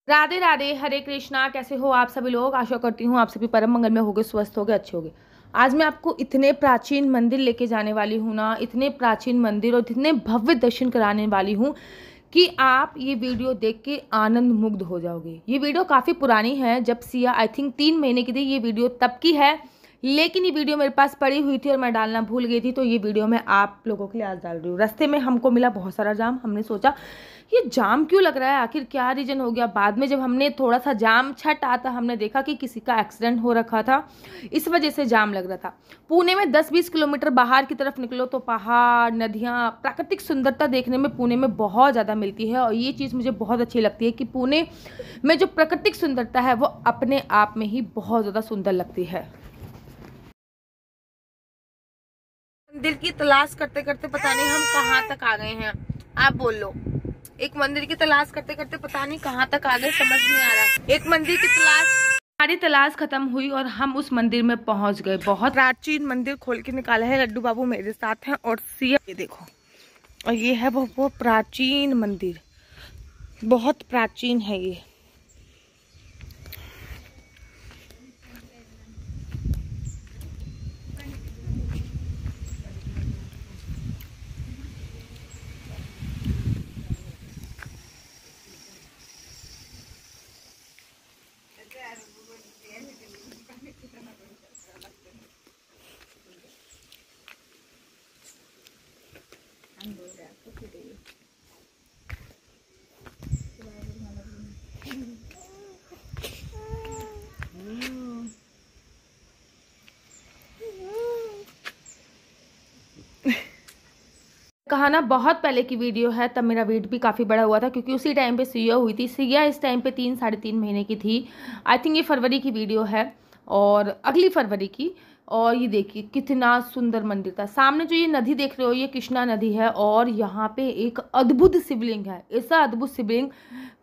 राधे राधे, हरे कृष्णा। कैसे हो आप सभी लोग? आशा करती हूँ आप सभी परम मंगल में होगे, स्वस्थ होगे, अच्छे होगे। आज मैं आपको इतने प्राचीन मंदिर लेके जाने वाली हूँ ना, इतने प्राचीन मंदिर और इतने भव्य दर्शन कराने वाली हूँ कि आप ये वीडियो देख के आनंद मुग्ध हो जाओगे। ये वीडियो काफ़ी पुरानी है, जब सिया आई थिंक 3 महीने की थी। ये वीडियो तब की है, लेकिन ये वीडियो मेरे पास पड़ी हुई थी और मैं डालना भूल गई थी, तो ये वीडियो मैं आप लोगों के लिए आज डाल रही हूँ। रास्ते में हमको मिला बहुत सारा जाम। हमने सोचा ये जाम क्यों लग रहा है, आखिर क्या रीजन हो गया। बाद में जब हमने थोड़ा सा जाम छट आता, हमने देखा कि किसी का एक्सीडेंट हो रखा था, इस वजह से जाम लग रहा था। पुणे में 10-20 किलोमीटर बाहर की तरफ निकलो तो पहाड़, नदियाँ, प्राकृतिक सुंदरता देखने में पुणे में बहुत ज़्यादा मिलती है। और ये चीज़ मुझे बहुत अच्छी लगती है कि पुणे में जो प्राकृतिक सुंदरता है वो अपने आप में ही बहुत ज़्यादा सुंदर लगती है। मंदिर की तलाश करते करते पता नहीं हम कहाँ तक आ गए हैं। आप बोल लो। एक मंदिर की तलाश करते करते पता नहीं कहाँ तक आ गए, समझ नहीं आ रहा। एक मंदिर की तलाश, हमारी तलाश खत्म हुई और हम उस मंदिर में पहुंच गए। बहुत प्राचीन मंदिर खोल के निकाला है। लड्डू बाबू मेरे साथ हैं और सिया, ये देखो। और ये है वो प्राचीन मंदिर, बहुत प्राचीन है ये। कहा ना, बहुत पहले की वीडियो है, तब मेरा वेट भी काफ़ी बड़ा हुआ था क्योंकि उसी टाइम पे सिया हुई थी। सिया इस टाइम पे 3-3.5 महीने की थी। आई थिंक ये फरवरी की वीडियो है और अगली फरवरी की। और ये देखिए कितना सुंदर मंदिर था। सामने जो ये नदी देख रहे हो, ये कृष्णा नदी है और यहाँ पे एक अद्भुत शिवलिंग है। ऐसा अद्भुत शिवलिंग,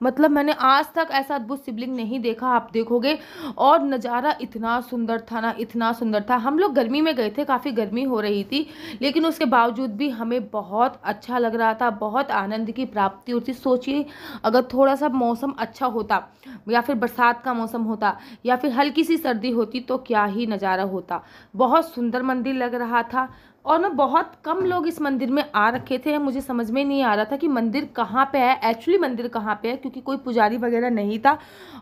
मतलब मैंने आज तक ऐसा अद्भुत शिवलिंग नहीं देखा। आप देखोगे। और नज़ारा इतना सुंदर था ना, इतना सुंदर था। हम लोग गर्मी में गए थे, काफ़ी गर्मी हो रही थी, लेकिन उसके बावजूद भी हमें बहुत अच्छा लग रहा था, बहुत आनंद की प्राप्ति होती। सोचिए अगर थोड़ा सा मौसम अच्छा होता, या फिर बरसात का मौसम होता, या फिर हल्की सी सर्दी होती, तो क्या ही नज़ारा होता। बहुत सुंदर मंदिर लग रहा था। और ना बहुत कम लोग इस मंदिर में आ रखे थे। मुझे समझ में नहीं आ रहा था कि मंदिर कहाँ पे है, एक्चुअली मंदिर कहाँ पे है, क्योंकि कोई पुजारी वगैरह नहीं था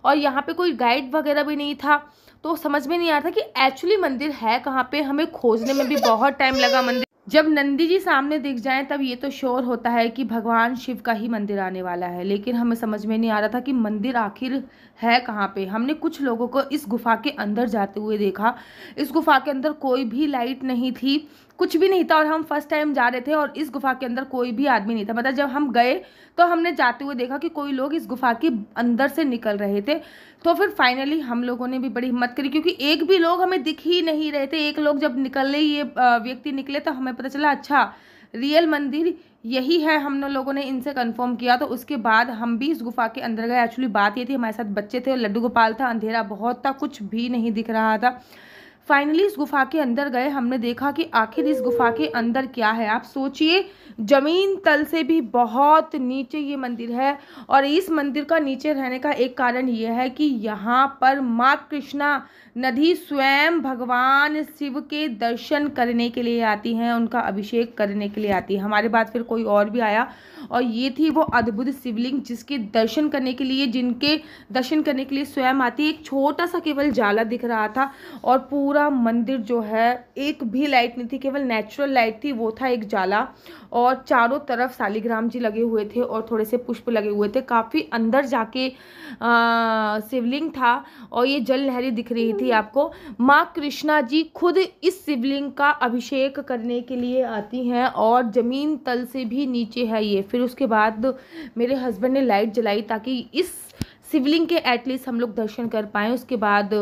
और यहाँ पे कोई गाइड वगैरह भी नहीं था। तो समझ में नहीं आ रहा था कि एक्चुअली मंदिर है कहाँ पे। हमें खोजने में भी बहुत टाइम लगा। मंदिर जब नंदी जी सामने दिख जाएं तब ये तो श्योर होता है कि भगवान शिव का ही मंदिर आने वाला है, लेकिन हमें समझ में नहीं आ रहा था कि मंदिर आखिर है कहाँ पे। हमने कुछ लोगों को इस गुफा के अंदर जाते हुए देखा। इस गुफा के अंदर कोई भी लाइट नहीं थी, कुछ भी नहीं था। और हम फर्स्ट टाइम जा रहे थे और इस गुफा के अंदर कोई भी आदमी नहीं था। मतलब जब हम गए तो हमने जाते हुए देखा कि कोई लोग इस गुफा के अंदर से निकल रहे थे। तो फिर फाइनली हम लोगों ने भी बड़ी हिम्मत करी, क्योंकि एक भी लोग हमें दिख ही नहीं रहे थे। एक लोग जब निकले, ये व्यक्ति निकले, तो हमें पता चला अच्छा रियल मंदिर यही है। हम लोगों ने इनसे कंफर्म किया, तो उसके बाद हम भी इस गुफा के अंदर गए। एक्चुअली बात ये थी, हमारे साथ बच्चे थे और लड्डू गोपाल था। अंधेरा बहुत था, कुछ भी नहीं दिख रहा था। फाइनली इस गुफा के अंदर गए। हमने देखा कि आखिर इस गुफा के अंदर क्या है। आप सोचिए, जमीन तल से भी बहुत नीचे ये मंदिर है। और इस मंदिर का नीचे रहने का एक कारण ये है कि यहाँ पर माँ कृष्णा नदी स्वयं भगवान शिव के दर्शन करने के लिए आती हैं, उनका अभिषेक करने के लिए आती है। हमारे बाद फिर कोई और भी आया और ये थी वो अद्भुत शिवलिंग जिसके दर्शन करने के लिए, जिनके दर्शन करने के लिए स्वयं आती है। एक छोटा सा केवल जाला दिख रहा था और पूरा मंदिर जो है, एक भी लाइट नहीं थी, केवल नेचुरल लाइट थी, वो था एक जाला। और चारों तरफ शालिग्राम जी लगे हुए थे और थोड़े से पुष्प लगे हुए थे। काफ़ी अंदर जाके शिवलिंग था और ये जल लहरी दिख रही थी आपको। माँ कृष्णा जी खुद इस शिवलिंग का अभिषेक करने के लिए आती हैं और ज़मीन तल से भी नीचे है ये। फिर उसके बाद मेरे हस्बैंड ने लाइट जलाई ताकि इस शिवलिंग के एटलीस्ट हम लोग दर्शन कर पाएँ। उसके बाद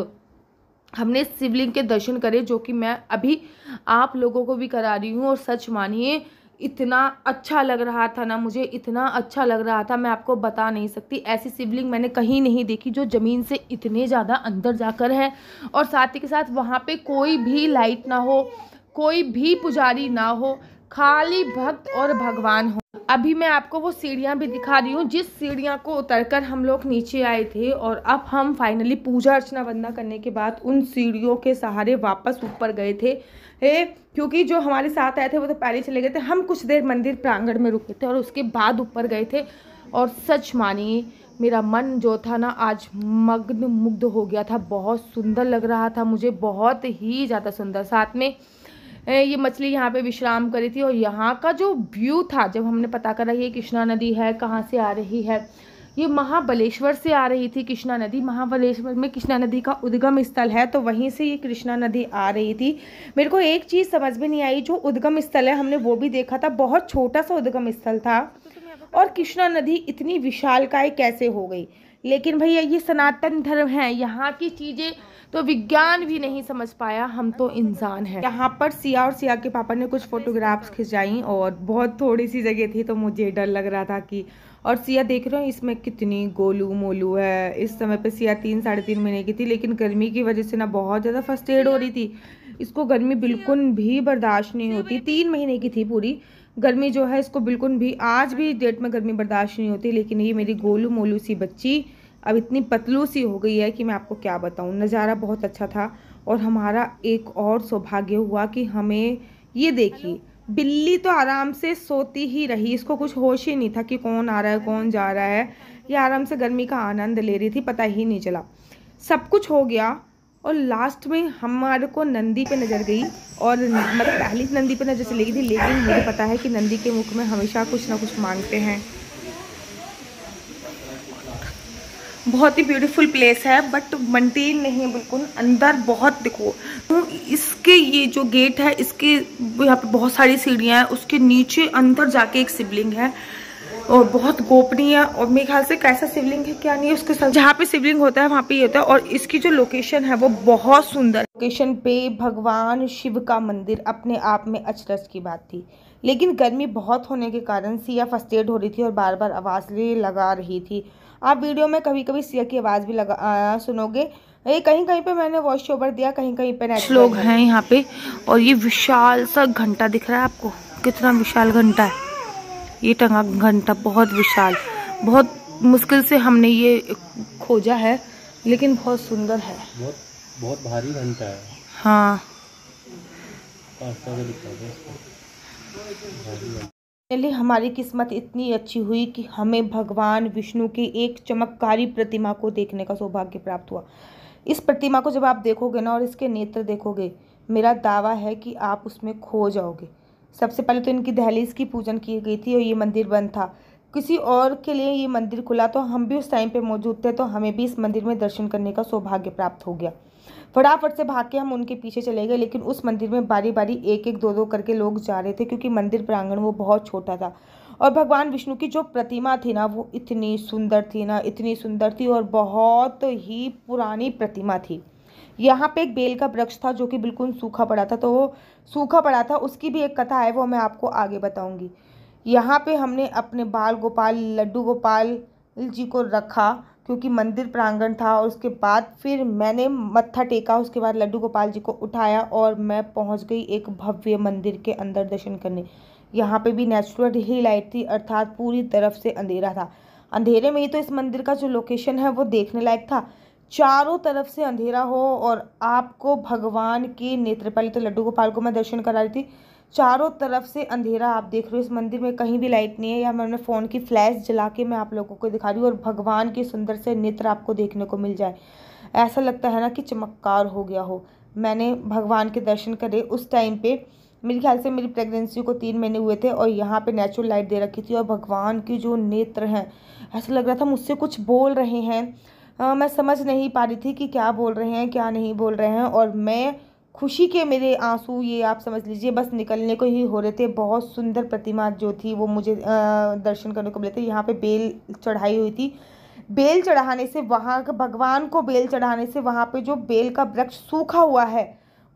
हमने शिवलिंग के दर्शन करे, जो कि मैं अभी आप लोगों को भी करा रही हूँ। और सच मानिए इतना अच्छा लग रहा था ना, मुझे इतना अच्छा लग रहा था, मैं आपको बता नहीं सकती। ऐसी शिवलिंग मैंने कहीं नहीं देखी जो ज़मीन से इतने ज़्यादा अंदर जाकर है। और साथ ही के साथ वहाँ पे कोई भी लाइट ना हो, कोई भी पुजारी ना हो, खाली भक्त और भगवान हो। अभी मैं आपको वो सीढ़ियाँ भी दिखा रही हूँ जिस सीढ़ियाँ को उतरकर हम लोग नीचे आए थे, और अब हम फाइनली पूजा अर्चना वंदना करने के बाद उन सीढ़ियों के सहारे वापस ऊपर गए थे। क्योंकि जो हमारे साथ आए थे वो तो पहले चले गए थे, हम कुछ देर मंदिर प्रांगण में रुके थे और उसके बाद ऊपर गए थे। और सच मानिए मेरा मन जो था ना आज मग्न मुग्ध हो गया था, बहुत सुंदर लग रहा था मुझे, बहुत ही ज़्यादा सुंदर। साथ में ये मछली यहाँ पे विश्राम करी थी, और यहाँ का जो व्यू था जब हमने पता करा ये कृष्णा नदी है, कहाँ से आ रही है, ये महाबलेश्वर से आ रही थी कृष्णा नदी। महाबलेश्वर में कृष्णा नदी का उद्गम स्थल है, तो वहीं से ये कृष्णा नदी आ रही थी। मेरे को एक चीज़ समझ में नहीं आई, जो उद्गम स्थल है हमने वो भी देखा था, बहुत छोटा सा उद्गम स्थल था, और कृष्णा नदी इतनी विशालकाय कैसे हो गई। लेकिन भैया ये सनातन धर्म है, यहाँ की चीज़ें तो विज्ञान भी नहीं समझ पाया, हम तो इंसान हैं। यहाँ पर सिया और सिया के पापा ने कुछ फोटोग्राफ्स खिंचाई, और बहुत थोड़ी सी जगह थी तो मुझे डर लग रहा था कि, और सिया देख रहे हो इसमें कितनी गोलू मोलू है। इस समय पे सिया 3-3.5 महीने की थी, लेकिन गर्मी की वजह से ना बहुत ज़्यादा फर्स्ट एड हो रही थी। इसको गर्मी बिल्कुल भी बर्दाश्त नहीं होती, 3 महीने की थी पूरी। गर्मी जो है इसको बिल्कुल भी आज भी डेट में गर्मी बर्दाश्त नहीं होती, लेकिन ये मेरी गोलू मोलू सी बच्ची अब इतनी पतलू सी हो गई है कि मैं आपको क्या बताऊं। नज़ारा बहुत अच्छा था, और हमारा एक और सौभाग्य हुआ कि हमें ये देखिए बिल्ली तो आराम से सोती ही रही, इसको कुछ होश ही नहीं था कि कौन आ रहा है कौन जा रहा है। ये आराम से गर्मी का आनंद ले रही थी, पता ही नहीं चला। सब कुछ हो गया, और लास्ट में हमारे को नंदी पे नज़र गई, और मतलब पहली नंदी पे नज़र चली गई थी, लेकिन मुझे पता है कि नंदी के मुख में हमेशा कुछ ना कुछ मांगते हैं। बहुत ही ब्यूटीफुल प्लेस है, बट मेंटेन नहीं है बिल्कुल। अंदर बहुत देखो तो इसके ये जो गेट है, इसके यहाँ पे बहुत सारी सीढ़ियाँ हैं, उसके नीचे अंदर जाके एक शिवलिंग है, और बहुत गोपनीय है। और मेरे ख्याल से कैसा शिवलिंग है क्या नहीं है, उसके साथ जहाँ पे शिवलिंग होता है वहाँ पे ये होता है। और इसकी जो लोकेशन है वो बहुत सुंदर लोकेशन पे भगवान शिव का मंदिर अपने आप में अचरज की बात थी। लेकिन गर्मी बहुत होने के कारण सिया फर्स्ट एड हो रही थी और बार बार आवाज़ लगा रही थी। आप वीडियो में कभी कभी सिया की आवाज़ भी सुनोगे। ये कहीं कहीं पे मैंने वॉइस ओवर दिया, कहीं कहीं पे नेचुरल लोग हैं यहाँ पे। और ये विशाल सा घंटा दिख रहा है आपको, कितना विशाल घंटा है ये टंगा घंटा, बहुत विशाल। बहुत मुश्किल से हमने ये खोजा है, लेकिन बहुत सुंदर है। बहुत भारी घंटा है। हाँ पहले हमारी किस्मत इतनी अच्छी हुई कि हमें भगवान विष्णु की एक चमत्कारी प्रतिमा को देखने का सौभाग्य प्राप्त हुआ। इस प्रतिमा को जब आप देखोगे ना और इसके नेत्र देखोगे, मेरा दावा है कि आप उसमें खो जाओगे। सबसे पहले तो इनकी दहलीज की पूजन की गई थी और ये मंदिर बंद था। किसी और के लिए ये मंदिर खुला, तो हम भी उस टाइम पे मौजूद थे, तो हमें भी इस मंदिर में दर्शन करने का सौभाग्य प्राप्त हो गया। फटाफट से भाग के हम उनके पीछे चले गए, लेकिन उस मंदिर में बारी बारी एक एक दो दो करके लोग जा रहे थे, क्योंकि मंदिर प्रांगण वो बहुत छोटा था। और भगवान विष्णु की जो प्रतिमा थी ना, वो इतनी सुंदर थी ना, इतनी सुंदर थी, और बहुत ही पुरानी प्रतिमा थी। यहाँ पे एक बेल का वृक्ष था जो कि बिल्कुल सूखा पड़ा था, तो वो सूखा पड़ा था, उसकी भी एक कथा है, वो मैं आपको आगे बताऊंगी। यहाँ पे हमने अपने बाल गोपाल लड्डू गोपाल जी को रखा, क्योंकि मंदिर प्रांगण था। और उसके बाद फिर मैंने मत्था टेका, उसके बाद लड्डू गोपाल जी को उठाया और मैं पहुँच गई एक भव्य मंदिर के अंदर दर्शन करने। यहाँ पे भी नेचुरल ही लाइट थी, अर्थात पूरी तरफ से अंधेरा था। अंधेरे में ही तो इस मंदिर का जो लोकेशन है वो देखने लायक था। चारों तरफ से अंधेरा हो और आपको भगवान के नेत्र, पहले तो लड्डू गोपाल को मैं दर्शन करा रही थी, चारों तरफ से अंधेरा आप देख रहे हो। इस मंदिर में कहीं भी लाइट नहीं है, या मैंने फ़ोन की फ्लैश जला के मैं आप लोगों को दिखा रही हूँ, और भगवान के सुंदर से नेत्र आपको देखने को मिल जाए। ऐसा लगता है ना कि चमत्कार हो गया हो। मैंने भगवान के दर्शन करे उस टाइम पे, मेरे ख्याल से मेरी प्रेगनेंसी को 3 महीने हुए थे, और यहाँ पे नेचुरल लाइट दे रखी थी, और भगवान की जो नेत्र हैं, ऐसा लग रहा था मुझसे कुछ बोल रहे हैं। मैं समझ नहीं पा रही थी कि क्या बोल रहे हैं क्या नहीं बोल रहे हैं, और मैं खुशी के मेरे आंसू, ये आप समझ लीजिए, बस निकलने को ही हो रहे थे। बहुत सुंदर प्रतिमा जो थी वो मुझे दर्शन करने को मिले थे। यहाँ पे बेल चढ़ाई हुई थी, बेल चढ़ाने से वहाँ भगवान को बेल चढ़ाने से वहाँ पे जो बेल का वृक्ष सूखा हुआ है,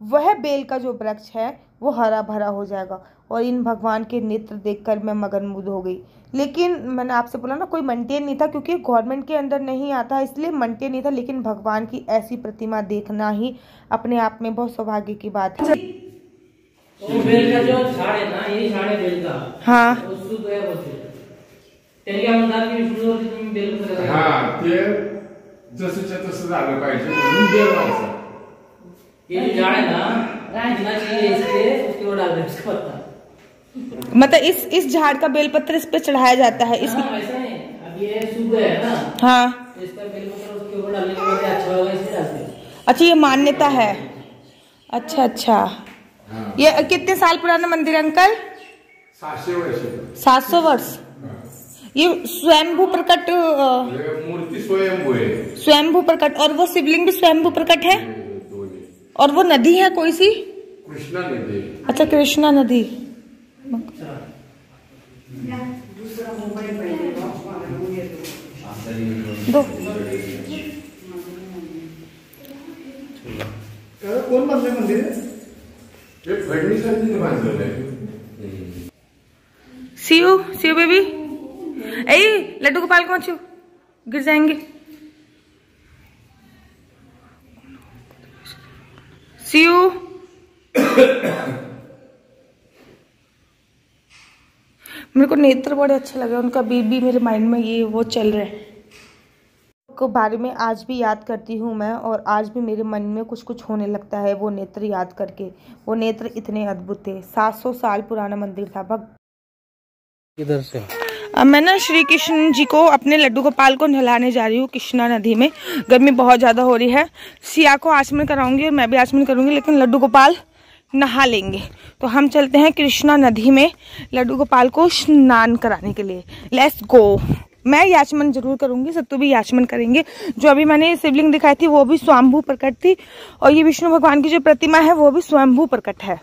वह बेल का जो वृक्ष है वो हरा भरा हो जाएगा। और इन भगवान के नेत्र देखकर मैं मगनमुग्ध हो गई। लेकिन मैंने आपसे बोला ना, कोई मेंटेन नहीं था, क्योंकि गवर्नमेंट के अंदर नहीं आता, इसलिए मेंटेन नहीं था। लेकिन भगवान की ऐसी प्रतिमा देखना ही अपने आप में बहुत सौभाग्य की बात है। वो बेल का जो झाड़ है ना, यही झाड़ है बेल का। हाँ वो शुद्ध है बोलते। त्याने काय म्हणतात की विष्णूवरती तुम्ही बेल पत्र करा। हाँ, ते जसंच्या तसं झालं पाहिजे म्हणून बेल व्हायचं। ये जो झाड़ है ना, जितना चाहिए इसके उसके वो डाल दे उसका पत्ता। मतलब इस झाड़ का बेलपत्र इस पे चढ़ाया जाता है। इस वैसा नहीं, अब ये शुद्ध है ना। हाँ, तो इसका बेलपत्र उसके ऊपर डालने के बाद अच्छा होगा, इसलिए डालते हैं। अच्छा ये मान्यता है। अच्छा अच्छा, ये कितने साल पुराना मंदिर है अंकल? 700 वर्ष। 700 वर्ष। ये स्वयंभू प्रकट मूर्ति स्वयंभू है। स्वयंभू प्रकट, और वो शिवलिंग भी स्वयंभू प्रकट है। और वो नदी है कोई सी? कृष्णा नदी। अच्छा कृष्णा नदी। दो कोण बांधले मंदिर? हे फडणवीसांनी बांधलेलं आहे। सीयू बेबी, ए लड्डू गोपाल को छू, गिर जाएंगे। सीयू मेरे को नेत्र बड़े अच्छे लगे, उनका बीबी मेरे माइंड में ये वो चल रहे हैं को बारे में आज भी याद करती हूँ मैं, और आज भी मेरे मन में कुछ कुछ होने लगता है वो नेत्र याद करके। वो नेत्र इतने अद्भुत थे। 700 साल पुराना मंदिर था। किधर से? अब मैं ना श्री कृष्ण जी को, अपने लड्डू गोपाल को नहलाने जा रही हूँ कृष्णा नदी में। गर्मी बहुत ज़्यादा हो रही है। सिया को आचमन कराऊंगी और मैं भी आचमन करूंगी, लेकिन लड्डू गोपाल नहा लेंगे। तो हम चलते हैं कृष्णा नदी में लड्डू गोपाल को स्नान कराने के लिए। Let's go. मैं याचमन जरूर करूंगी, सत्तू भी याचमन करेंगे। जो अभी मैंने शिवलिंग दिखाई थी वो भी स्वयंभू प्रकट थी, और ये विष्णु भगवान की जो प्रतिमा है वो भी स्वयंभू प्रकट है।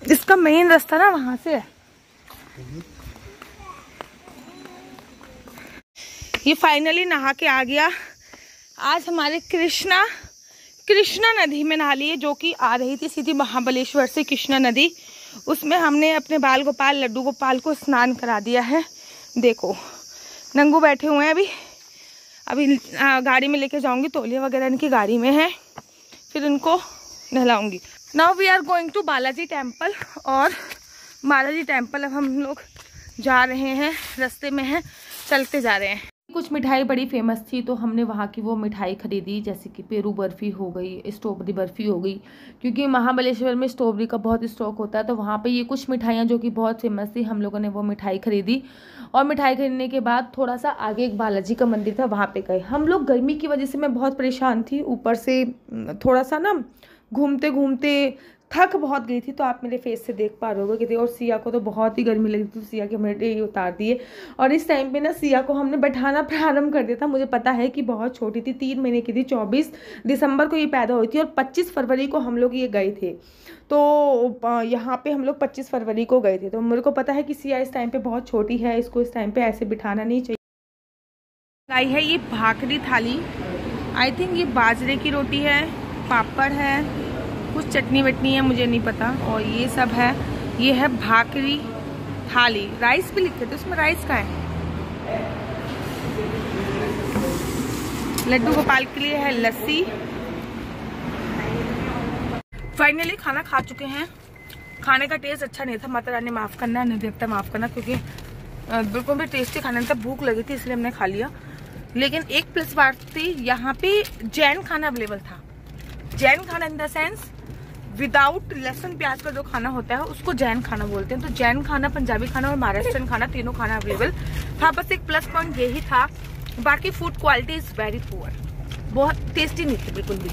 इसका मेन रास्ता ना वहां से है। ये फाइनली नहा के आ गया। आज हमारे कृष्णा नदी में नहा लिए, जो कि आ रही थी सीधी महाबलेश्वर से कृष्णा नदी। उसमें हमने अपने बाल गोपाल लड्डू गोपाल को स्नान करा दिया है। देखो नंगू बैठे हुए हैं। अभी गाड़ी में लेके जाऊंगी, तौलिया वगैरह इनकी गाड़ी में है, फिर इनको नहलाऊंगी। Now we are going to Balaji temple, और बालाजी टेम्पल अब हम लोग जा रहे हैं, रास्ते में हैं, चलते जा रहे हैं। कुछ मिठाई बड़ी फेमस थी तो हमने वहाँ की वो मिठाई खरीदी, जैसे कि पेरू बर्फ़ी हो गई, स्ट्रॉबेरी बर्फ़ी हो गई, क्योंकि महाबलेश्वर में स्ट्रॉबेरी का बहुत स्टॉक होता है। तो वहाँ पे ये कुछ मिठाइयाँ जो कि बहुत फेमस थी, हम लोगों ने वो मिठाई खरीदी। और मिठाई खरीदने के बाद थोड़ा सा आगे एक बालाजी का मंदिर था, वहाँ पे गए हम लोग। गर्मी की वजह से मैं बहुत परेशान थी, ऊपर से थोड़ा सा ना घूमते घूमते थक बहुत गई थी, तो आप मेरे फेस से देख पा रहे होगे कि। और सिया को तो बहुत ही गर्मी लगी थी, तो सिया के हमने ये उतार दिए। और इस टाइम पे ना सिया को हमने बैठाना प्रारंभ कर दिया था। मुझे पता है कि बहुत छोटी थी, 3 महीने की थी, 24 दिसंबर को ये पैदा हुई थी, और 25 फरवरी को हम लोग ये गए थे। तो यहाँ पे हम लोग 25 फरवरी को गए थे। तो मेरे को पता है कि सिया इस टाइम पे बहुत छोटी है, इसको इस टाइम पे ऐसे बिठाना नहीं चाहिए। आई है ये भाकरी थाली, आई थिंक ये बाजरे की रोटी है, पापड़ है, कुछ चटनी वटनी है, मुझे नहीं पता, और ये सब है। ये है भाकरी थाली। राइस भी लिखे थे उसमें, राइस का है। लड्डू गोपाल के लिए है लस्सी। फाइनली खाना खा चुके हैं। खाने का टेस्ट अच्छा नहीं था, माता रानी माफ करना, निर्देवता माफ करना, क्योंकि बिल्कुल भी टेस्टी खाना नहीं था। भूख लगी थी इसलिए हमने खा लिया। लेकिन एक प्लस बात थी, यहाँ पे जैन खाना अवेलेबल था। जैन खाना इन द सेंस विदाउट लहसुन प्याज का जो खाना होता है उसको जैन खाना बोलते हैं। तो जैन खाना, पंजाबी खाना और महाराष्ट्रन खाना, तीनों खाना अवेलेबल था। बस एक प्लस पॉइंट यही था, बाकी food quality is very poor, बहुत टेस्टी नहीं थी बिल्कुल भी।